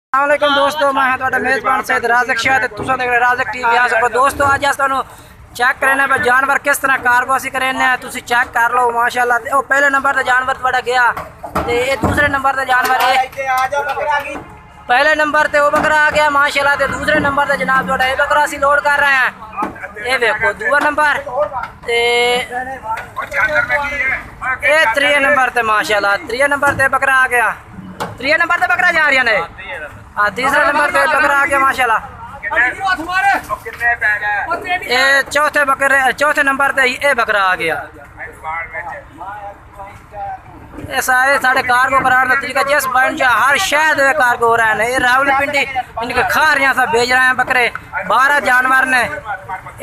अस्सलामुअलैकुम दोस्तों, मैं तुहाडा मेज़बान सैयद राज़क शाह ते तुसां देख रहे राज़क टीवी। आ सको दोस्तों, अज अस तुहानू चेक करने पे जानवर किस तरह कारगोशी करने तुसी चेक कर लो माशाअल्लाह। ते पहले नंबर ते जानवर तुहाडा गया ते ये दूसरे नंबर ते जानवर पहले नंबर ते वो बकरा आ गया माशाअल्लाह। ते दूसरे नंबर ते जनाब तुहाडा ये बकरा असी लोड कर रहे हैं। ये देखो दूसरा नंबर ते ये त्रीए नंबर ते माशाअल्लाह। त्रीए नंबर ते बकरा आ गया, त्रीए नंबर ते बकरा जा रही ने। हाँ, तीसरे नंबर पे बकरा आ गया माशाल्लाह। ये चौथे नंबर पे ये बकरा आ गया। ये सारे साढ़े कार्गो कराने का तरीका जिस बन जा हर शहर में कार्गो हो रहा है। ये रावलपिंडी इनके खारियाँ सब भेज रहे हैं बकरे। 12 जानवर ने,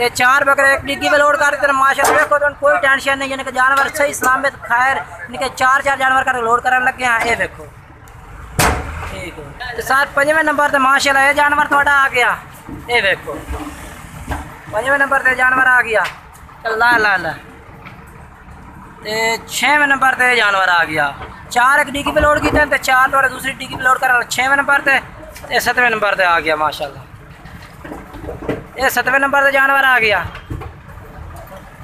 ये 4 बकरे एक डिग्गी में लोड कर देते हैं माशाल्लाह। देखो तो कोई टेंशन नहीं, इनके जानवर सही सलामत खैर इनके 4 जानवर का लोड करने लगे हैं। ये देखो ठीक है। साथ 5वें नंबर पे माशाल्लाह ये जानवर थोड़ा आ गया। ये देखो 5वें नंबर पे जानवर आ गया। ला ला ला ते 6वें नंबर पे जानवर आ गया। 4 एक डिग्गी पे लोड किए थे, 4 थोड़े दूसरी डिग्गी पे लोड कर 6वें नंबर पे। 7वें नंबर पे आ गया माशाल्लाह। ये 7वें नंबर पे जानवर आ गया।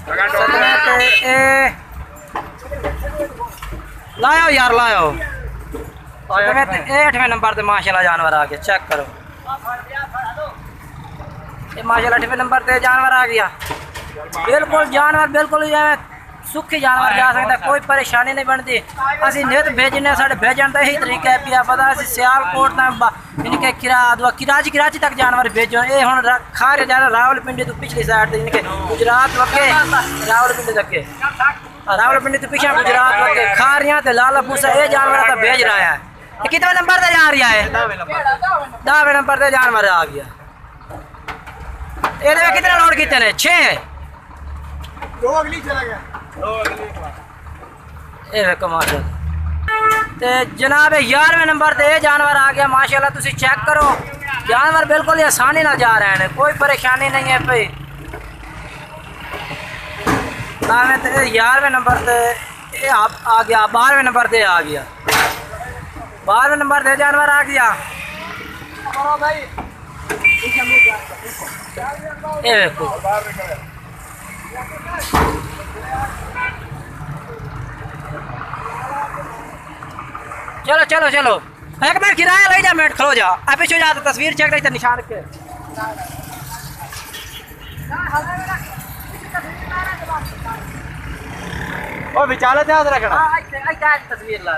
7वें पे लाओ यार लाओ। 8वें नंबर पे माशाल्लाह जानवर आ गया। चेक करो ये माशाल्लाह 8वें नंबर पे जानवर आ गया। बिल्कुल जानवर बिल्कुल सुखी जानवर जा सकता, कोई परेशानी नहीं बनती। असं नित भेजने साढ़े भेजन का यही तरीका है पिया पता। असं सियालकोट इनके कराची तक जानवर भेजो। ये हम खा रहे जानवर रावलपिंडी तो पिछली साइड इनके गुजरात वगे रावलपिंडी तक रावलपिंडी तो पिछले गुजरात वगे खारियाँ लाला भूसा ये जानवर का भेज रहा है। कितने नंबर पे जा रहा है? 10वें नंबर पे जानवर आ गया। ये कितने लोड कितने ने? 6 जनाब 11वें नंबर पे जानवर आ गया माशाल्लाह। तुसी चेक करो जानवर बिल्कुल ही आसानी ना जा रहे हैं, कोई परेशानी नहीं है भाई। 11वें नंबर पे आ गया। 12वें नंबर पे आ गया। 12वें नंबर पे जानवर आ गया। ये देखो चलो चलो चलो एक बार किराया ले जा, मिनट खलो जा आप पीछे जा तस्वीर चेक रही निशान के ओ विचाले ध्यान रखना तस्वीर ला